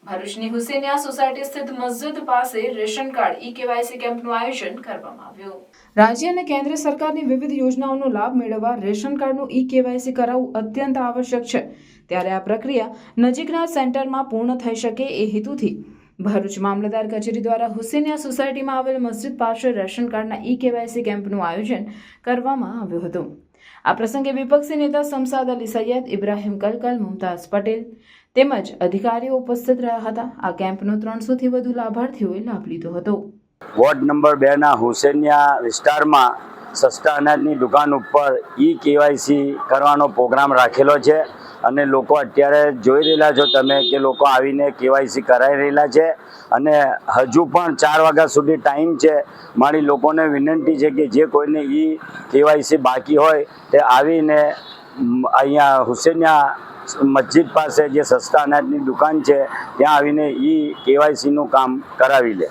ભરૂચની હુસેનિયા સોસાયટી સ્થિત મસ્જિદ પાસે રેશન કાર્ડ ઈ-કેવાયસી કેમ્પનું આયોજન કરવામાં આવ્યું। રાજ્ય અને કેન્દ્ર સરકારની વિવિધ યોજનાઓનો લાભ મેળવવા રેશન કાર્ડનું ઈ-કેવાયસી કરાવવું અત્યંત આવશ્યક છે। ત્યારે આ પ્રક્રિયા નજીકના સેન્ટરમાં પૂર્ણ થઈ શકે એ હેતુથી ભરૂચ મામલતદાર કચેરી દ્વારા હુસેનિયા સોસાયટીમાં આવેલ મસ્જિદ પાસે રેશન કાર્ડના ઈ-કેવાયસી કેમ્પનું આયોજન કરવામાં આવ્યું હતું। આ પ્રસંગે વિપક્ષી નેતા શમસાદ અલી સૈયદ, ઇબ્રાહિમ કલકલ, મુમતાઝ પટેલ તેમજ અધિકારીઓ ઉપસ્થિત રહ્યા હતા। આ કેમ્પનો 300 થી વધુ લાભાર્થીઓએ લાભ લીધો હતો। વોર્ડ નંબર 2 ના હુસેનિયા વિસ્તારમાં સસ્તા અનાજની દુકાન ઉપર ઈ-કેવાયસી કરવાનો પ્રોગ્રામ રાખેલો છે અને લોકો અત્યારે જોઈ રહેલા છો તમે કે લોકો આવીને કેવાયસી કરાવી રહેલા છે અને હજુ પણ 4 વાગ્યા સુધી ટાઈમ છે। મારી લોકોને વિનંતી છે કે જે કોઈને ઈ-કેવાયસી બાકી હોય તે આવીને અહીંયા હુસેનિયા મસ્જિદ પાસે જે સસ્તા અનાજની દુકાન છે ત્યાં આવીને ઈ-કેવાયસીનું કામ કરાવી લે।